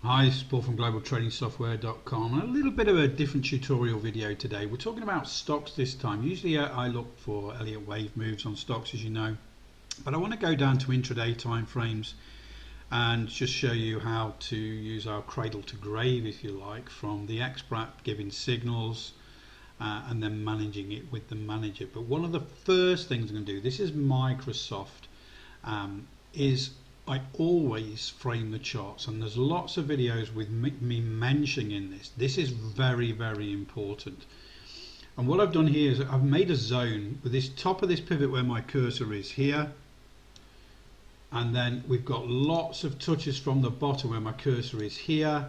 Hi, this is Paul from globaltradingsoftware.com. A little bit of a different tutorial video today. We're talking about stocks this time. Usually I look for Elliott wave moves on stocks, as you know, but I want to go down to intraday time frames and just show you how to use our cradle to grave, if you like, from the xBrat giving signals and then managing it with the manager. But one of the first things I'm going to do, this is Microsoft, is I always frame the charts, and there's lots of videos with me mentioning this. This is very, very important. And what I've done here is I've made a zone with this top of this pivot where my cursor is here, and then we've got lots of touches from the bottom where my cursor is here,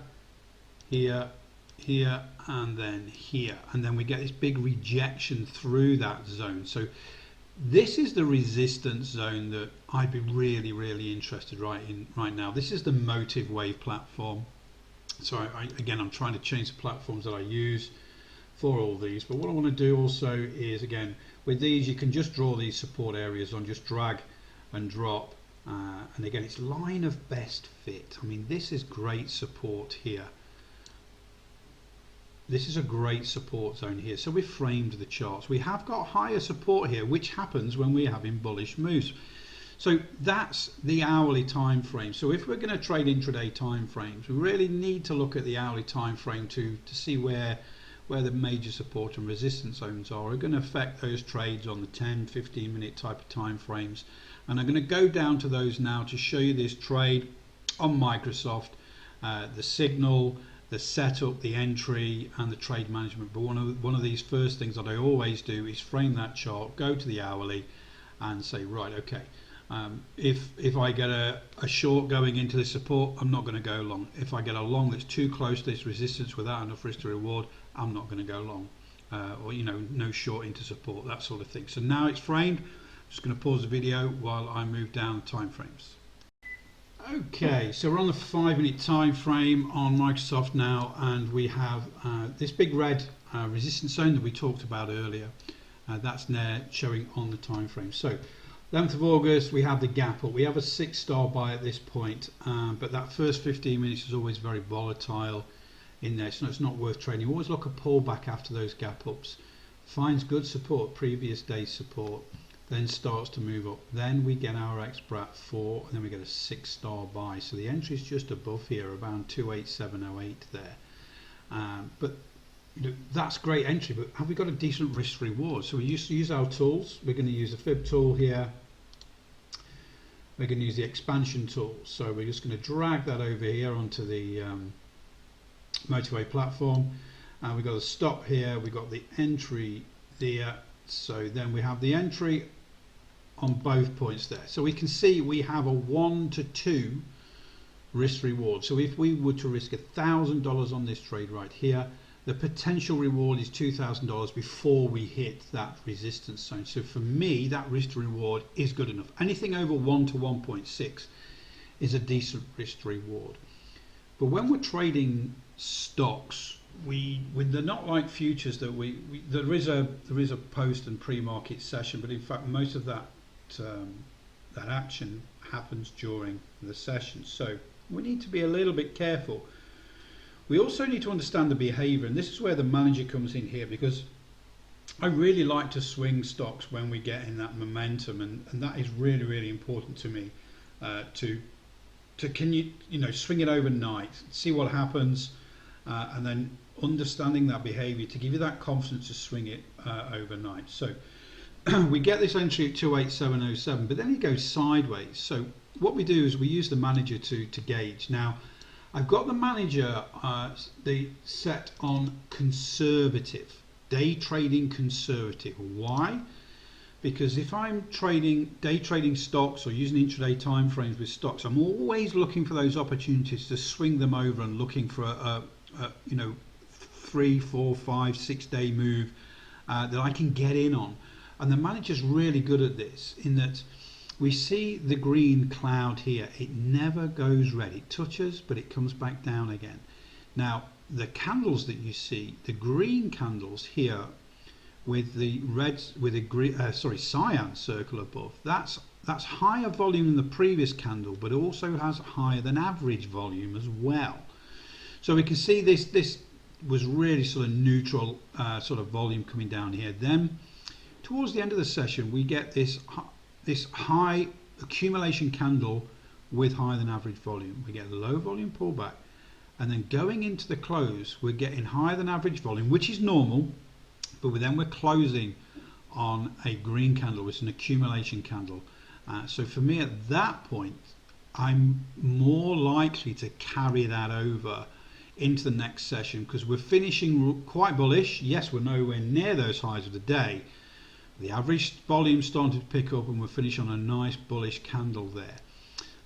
here, here, and then here, and then we get this big rejection through that zone. So this is the resistance zone that I'd be really interested right now. This is the motive wave platform. So again, I'm trying to change the platforms that I use for all these, but what I want to do also is, again, with these you can just draw these support areas on, just drag and drop, and again it's line of best fit. I mean, this is great support here. This is a great support zone here. So we've framed the charts. We have got higher support here, which happens when we're having bullish moves. So that's the hourly time frame. So if we're going to trade intraday time frames, we really need to look at the hourly time frame to see where the major support and resistance zones are going to affect those trades on the 10-15 minute type of time frames. And I'm going to go down to those now to show you this trade on Microsoft, the signal, the setup, the entry, and the trade management. But one of these first things that I always do is frame that chart, go to the hourly, and say, right, okay, if I get a short going into this support, I'm not going to go long. If I get a long that's too close to this resistance without enough risk to reward, I'm not going to go long, or no short into support, that sort of thing. So now it's framed. I'm just going to pause the video while I move down the time frames. Okay, so we're on the 5 minute time frame on Microsoft now, and we have this big red resistance zone that we talked about earlier. That's now showing on the time frame. So 11th of August, we have the gap up. We have a 6-star buy at this point, but that first 15 minutes is always very volatile in there, so it's not worth trading. Always look a pullback after those gap ups. Finds good support, previous day's support, then starts to move up. Then we get our xBrat 4, and then we get a 6-star buy. So the entry is just above here, around 28708 there. But that's great entry, but have we got a decent risk reward? So we used to use our tools. We're going to use the fib tool here. We're going to use the expansion tool. So we're just going to drag that over here onto the motorway platform. And we've got a stop here. We've got the entry there. So then we have the entry on both points there. So we can see we have a 1 to 2 risk reward. So if we were to risk $1,000 on this trade right here, the potential reward is $2,000 before we hit that resistance zone. So for me, that risk to reward is good enough. Anything over 1 to 1.6 is a decent risk to reward. But when we're trading stocks, they're not like futures that there is a post and pre-market session, but in fact most of that action happens during the session. So we need to be a little bit careful. We also need to understand the behavior, and this is where the manager comes in here, because I really like to swing stocks when we get in that momentum, and that is really important to me, can you swing it overnight, see what happens, and then understanding that behavior to give you that confidence to swing it overnight. So we get this entry at 28707, but then it goes sideways. So what we do is we use the manager to gauge. Now I've got the manager set on conservative, day trading conservative. Why? Because if I'm day trading stocks or using intraday time frames with stocks, I'm always looking for those opportunities to swing them over and looking for a 3, 4, 5, 6 day move that I can get in on. And the manager's really good at this, in that we see the green cloud here. It never goes red. It touches, but it comes back down again. Now the candles that you see, the green candles here with the reds, with a cyan circle above, that's higher volume than the previous candle, but also has higher than average volume as well. So we can see this was really sort of neutral sort of volume coming down here. Then towards the end of the session we get this high accumulation candle with higher than average volume. We get a low volume pullback, and then going into the close we're getting higher than average volume, which is normal, but then we're closing on a green candle, which is an accumulation candle. So for me at that point I'm more likely to carry that over into the next session, because we're finishing quite bullish. Yes, we're nowhere near those highs of the day. The average volume starting to pick up and we're finished on a nice bullish candle there.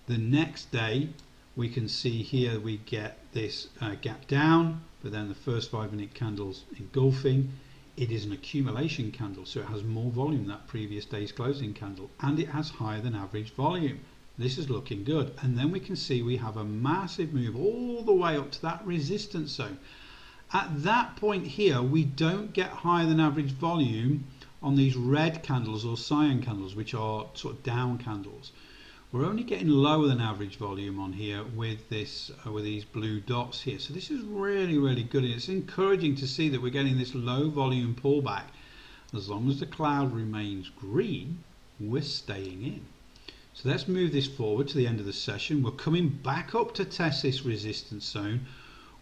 The next day we can see here we get this gap down, but then the first 5-minute candles engulfing. It is an accumulation candle, so it has more volume than that previous day's closing candle, and it has higher than average volume. This is looking good. And then we can see we have a massive move all the way up to that resistance zone. At that point here we don't get higher than average volume on these red candles or cyan candles, which are sort of down candles. We're only getting lower than average volume on here with this with these blue dots here. So this is really good, and it's encouraging to see that we're getting this low volume pullback. As long as the cloud remains green, we're staying in. So let's move this forward to the end of the session. We're coming back up to test this resistance zone.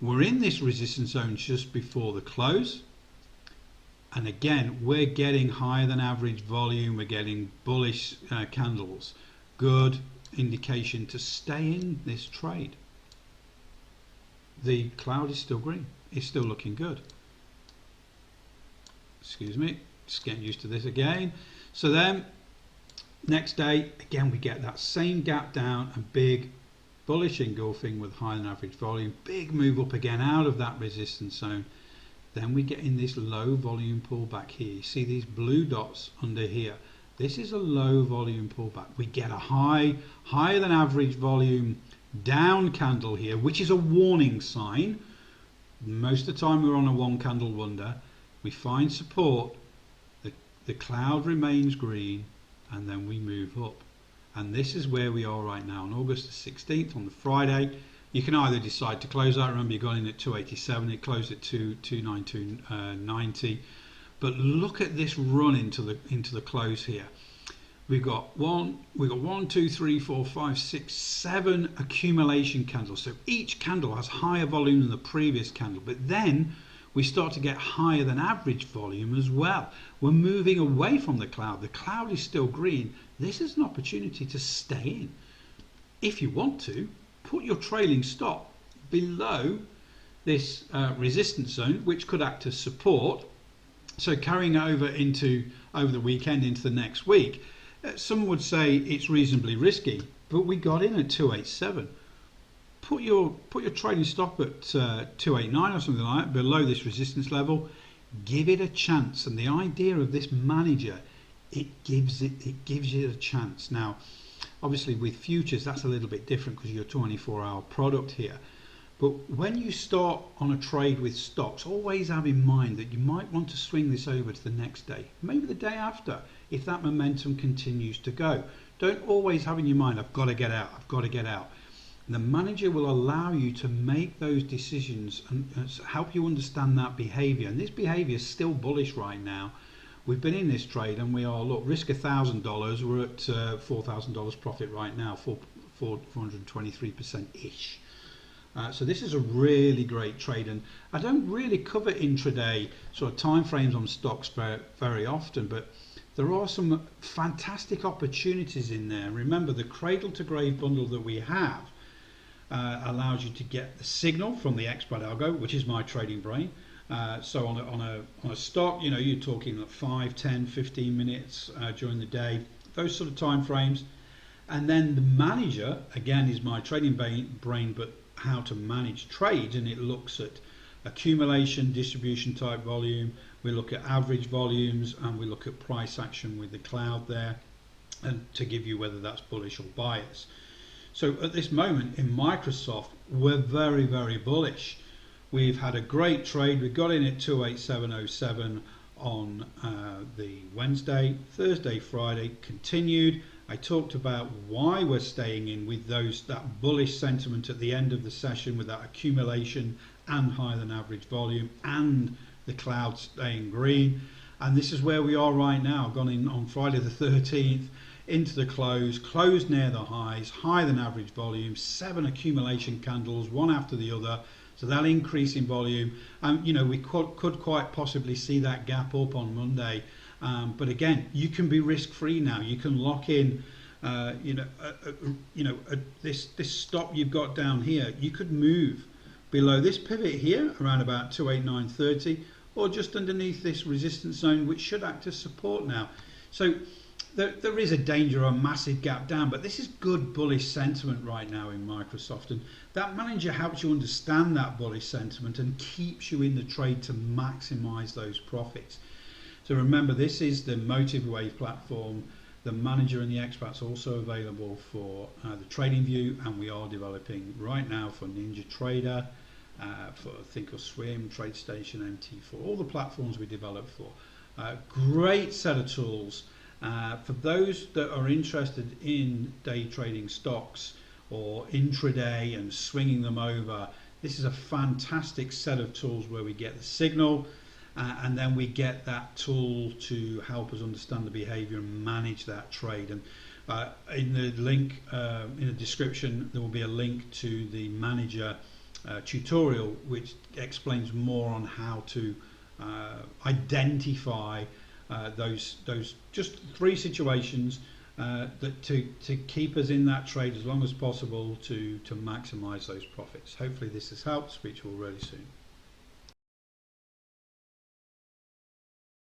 We're in this resistance zone just before the close, and again we're getting higher than average volume. We're getting bullish candles. Good indication to stay in this trade. The cloud is still green. It's still looking good. Excuse me, just getting used to this again. So then next day again we get that same gap down and big bullish engulfing with higher than average volume. Big move up again out of that resistance zone. Then we get in this low volume pullback here. You see these blue dots under here. This is a low volume pullback. We get a higher than average volume down candle here, which is a warning sign. Most of the time we're on a one candle wonder. We find support, the cloud remains green, and then we move up. And this is where we are right now on August the 16th, on the Friday. You can either decide to close out. Remember, you got in at 287, it closed at 292.90. But look at this run into the close here. We've got one, 2, 3, 4, 5, 6, 7 accumulation candles. So each candle has higher volume than the previous candle, but then we start to get higher than average volume as well. We're moving away from the cloud. The cloud is still green. This is an opportunity to stay in. If you want to, put your trailing stop below this resistance zone, which could act as support. So carrying over the weekend into the next week, some would say it's reasonably risky, but we got in at 287. Put your trading stop at 289 or something like that, below this resistance level. Give it a chance. And the idea of this manager, it gives you a chance. Now, obviously with futures that's a little bit different because you're a 24-hour product here. But when you start on a trade with stocks, always have in mind that you might want to swing this over to the next day, maybe the day after, if that momentum continues to go. Don't always have in your mind, I've got to get out, I've got to get out. And the manager will allow you to make those decisions and help you understand that behavior. And this behavior is still bullish right now. We've been in this trade and we are, look, risk $1,000, we're at $4,000 profit right now, 423%-ish. So this is a really great trade, and I don't really cover intraday sort of time frames on stocks very often, but there are some fantastic opportunities in there. Remember, the cradle to grave bundle that we have allows you to get the signal from the xBratAlgo, which is my trading brain. So on a stock, you know, you're talking like 5, 10, 15 minutes during the day, those sort of time frames. And then the manager, again, is my trading brain, but how to manage trades, and it looks at accumulation, distribution type volume, we look at average volumes, and we look at price action with the cloud there, and to give you whether that's bullish or bias. So at this moment in Microsoft, we're very bullish. We've had a great trade. We got in at 287.07 on the Wednesday, Thursday, Friday, continued, I talked about why we're staying in with that bullish sentiment at the end of the session, with that accumulation and higher than average volume and the cloud staying green. And this is where we are right now. Gone in on Friday the 13th into the closed near the highs, higher than average volume, 7 accumulation candles, one after the other. So that increase in volume, we could quite possibly see that gap up on Monday. But again, you can be risk-free now. You can lock in, this stop you've got down here. You could move below this pivot here around about 289.30, or just underneath this resistance zone, which should act as support now. So there is a danger of a massive gap down, but this is good bullish sentiment right now in Microsoft, and that manager helps you understand that bullish sentiment and keeps you in the trade to maximize those profits. So remember, this is the Motive Wave platform. The manager and the xBrat's also available for the trading view, and we are developing right now for NinjaTrader, for Thinkorswim, TradeStation, MT4, all the platforms we develop for. Great set of tools. For those that are interested in day trading stocks or intraday and swinging them over, this is a fantastic set of tools where we get the signal and then we get that tool to help us understand the behavior and manage that trade. And in the link in the description, there will be a link to the manager tutorial, which explains more on how to identify those just 3 situations that to keep us in that trade as long as possible to maximize those profits. Hopefully this has helped. Speak to you all really soon.